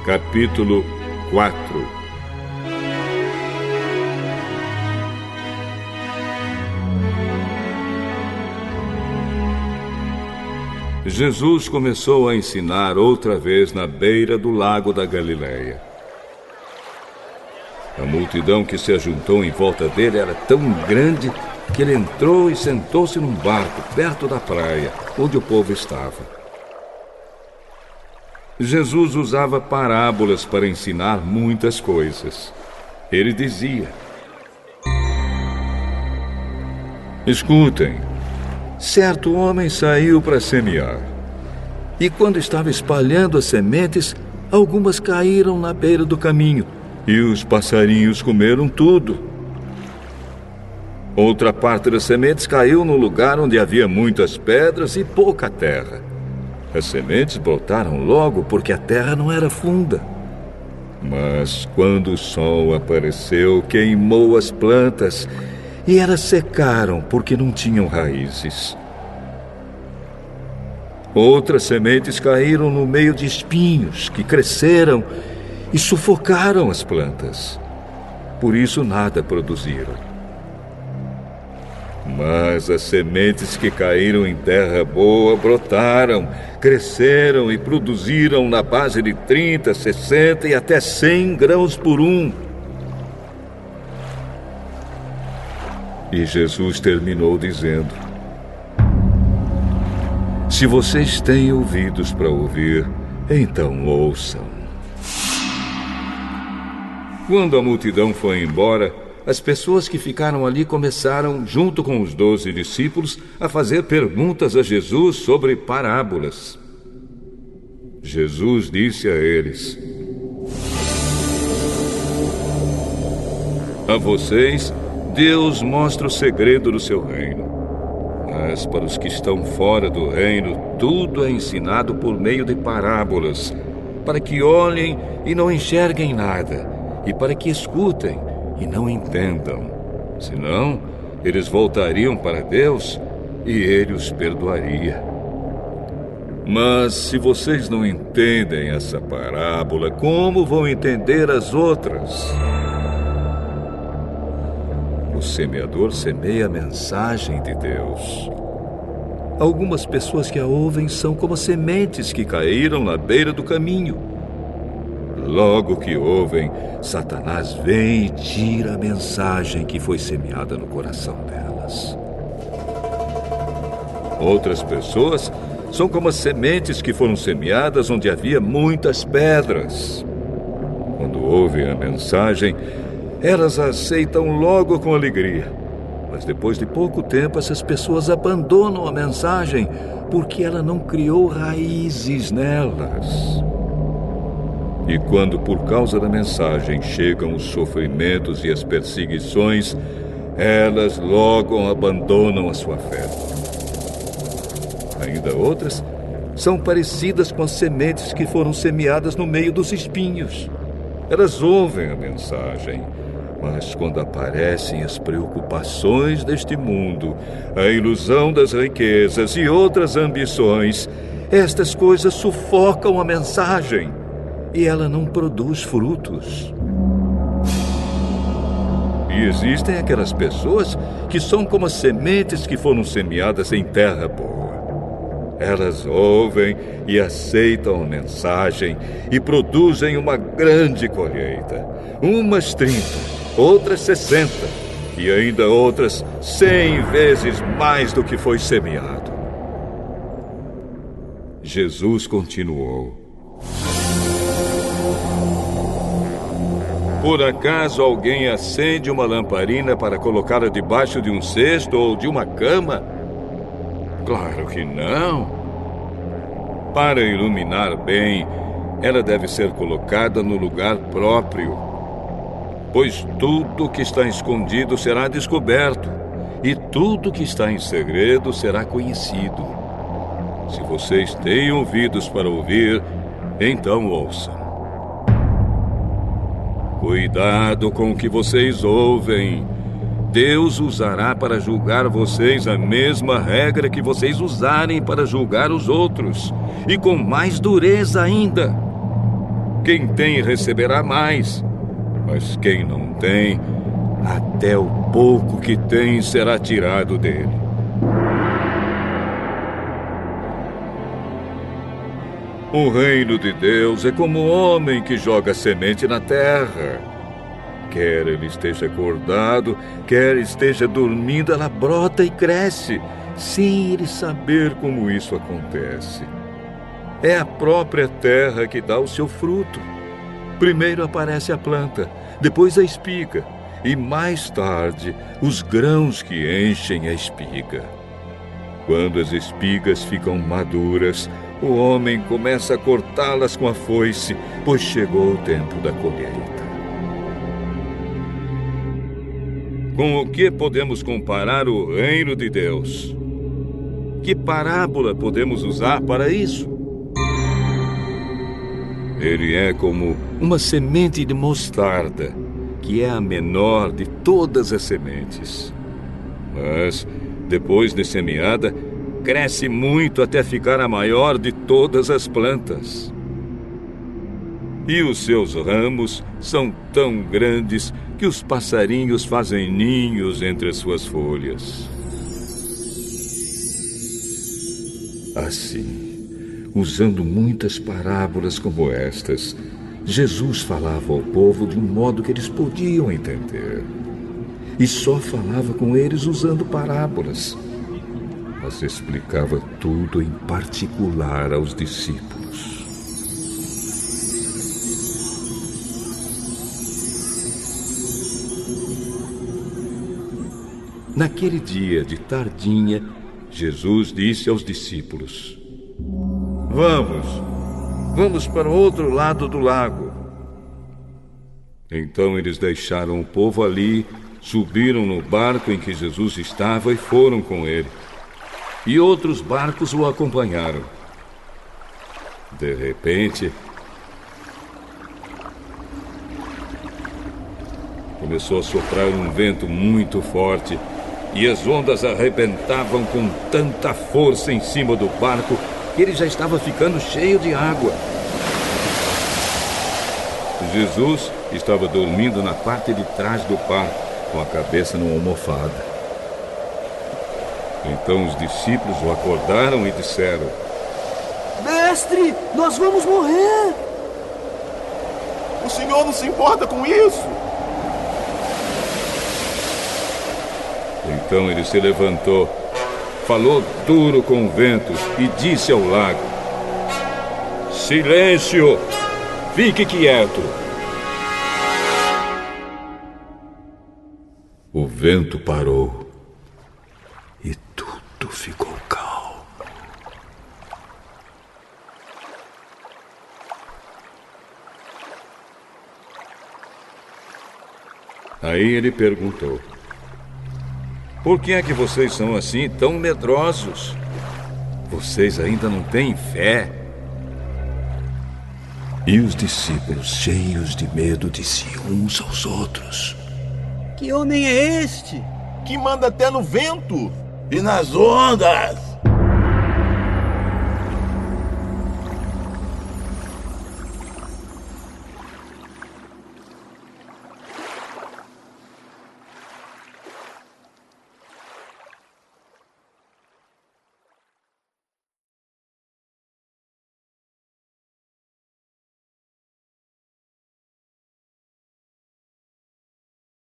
Capítulo 4. Jesus começou a ensinar outra vez na beira do lago da Galileia. A multidão que se ajuntou em volta dele era tão grande que ele entrou e sentou-se num barco perto da praia, onde o povo estava. Jesus usava parábolas para ensinar muitas coisas. Ele dizia: escutem, certo homem saiu para semear. E quando estava espalhando as sementes, algumas caíram na beira do caminho, e os passarinhos comeram tudo. Outra parte das sementes caiu num lugar onde havia muitas pedras e pouca terra. As sementes brotaram logo porque a terra não era funda. Mas quando o sol apareceu, queimou as plantas e elas secaram porque não tinham raízes. Outras sementes caíram no meio de espinhos que cresceram e sufocaram as plantas. Por isso nada produziram. Mas as sementes que caíram em terra boa brotaram, cresceram e produziram na base de 30, 60 e até 100 grãos por um. E Jesus terminou dizendo: se vocês têm ouvidos para ouvir, então ouçam. Quando a multidão foi embora, as pessoas que ficaram ali começaram, junto com os 12 discípulos, a fazer perguntas a Jesus sobre parábolas. Jesus disse a eles: a vocês, Deus mostra o segredo do seu reino. Mas para os que estão fora do reino, tudo é ensinado por meio de parábolas, para que olhem e não enxerguem nada, e para que escutem e não entendam. Senão, eles voltariam para Deus e Ele os perdoaria. Mas se vocês não entendem essa parábola, como vão entender as outras? O semeador semeia a mensagem de Deus. Algumas pessoas que a ouvem são como sementes que caíram na beira do caminho. Logo que ouvem, Satanás vem e tira a mensagem que foi semeada no coração delas. Outras pessoas são como as sementes que foram semeadas onde havia muitas pedras. Quando ouvem a mensagem, elas a aceitam logo com alegria. Mas depois de pouco tempo, essas pessoas abandonam a mensagem porque ela não criou raízes nelas. E quando, por causa da mensagem, chegam os sofrimentos e as perseguições, elas logo abandonam a sua fé. Ainda outras são parecidas com as sementes que foram semeadas no meio dos espinhos. Elas ouvem a mensagem, mas quando aparecem as preocupações deste mundo, a ilusão das riquezas e outras ambições, estas coisas sufocam a mensagem e ela não produz frutos. E existem aquelas pessoas que são como as sementes que foram semeadas em terra boa. Elas ouvem e aceitam a mensagem e produzem uma grande colheita. Umas 30, outras 60 e ainda outras 100 vezes mais do que foi semeado. Jesus continuou: por acaso alguém acende uma lamparina para colocá-la debaixo de um cesto ou de uma cama? Claro que não. Para iluminar bem, ela deve ser colocada no lugar próprio. Pois tudo que está escondido será descoberto, e tudo que está em segredo será conhecido. Se vocês têm ouvidos para ouvir, então ouçam. Cuidado com o que vocês ouvem. Deus usará para julgar vocês a mesma regra que vocês usarem para julgar os outros, e com mais dureza ainda. Quem tem receberá mais, mas quem não tem, até o pouco que tem será tirado dele. O reino de Deus é como o homem que joga semente na terra. Quer ele esteja acordado, quer esteja dormindo, ela brota e cresce, sem ele saber como isso acontece. É a própria terra que dá o seu fruto. Primeiro aparece a planta, depois a espiga, e mais tarde os grãos que enchem a espiga. Quando as espigas ficam maduras, o homem começa a cortá-las com a foice, pois chegou o tempo da colheita. Com o que podemos comparar o reino de Deus? Que parábola podemos usar para isso? Ele é como uma semente de mostarda, que é a menor de todas as sementes. Mas, depois de semeada, cresce muito até ficar a maior de todas as plantas. E os seus ramos são tão grandes que os passarinhos fazem ninhos entre as suas folhas. Assim, usando muitas parábolas como estas, Jesus falava ao povo de um modo que eles podiam entender. E só falava com eles usando parábolas. Mas explicava tudo em particular aos discípulos. Naquele dia de tardinha, Jesus disse aos discípulos: Vamos para o outro lado do lago. Então eles deixaram o povo ali, subiram no barco em que Jesus estava e foram com ele. E outros barcos o acompanharam. De repente, começou a soprar um vento muito forte e as ondas arrebentavam com tanta força em cima do barco que ele já estava ficando cheio de água. Jesus estava dormindo na parte de trás do barco, com a cabeça numa almofada. Então os discípulos o acordaram e disseram: Mestre, nós vamos morrer! O senhor não se importa com isso? Então ele se levantou, falou duro com o vento e disse ao lago: Silêncio! Fique quieto! O vento parou e tudo ficou calmo. Aí ele perguntou: Por que é que vocês são assim tão medrosos? Vocês ainda não têm fé? E os discípulos, cheios de medo, diziam uns aos outros: Que homem é este? Que manda até no vento e nas ondas.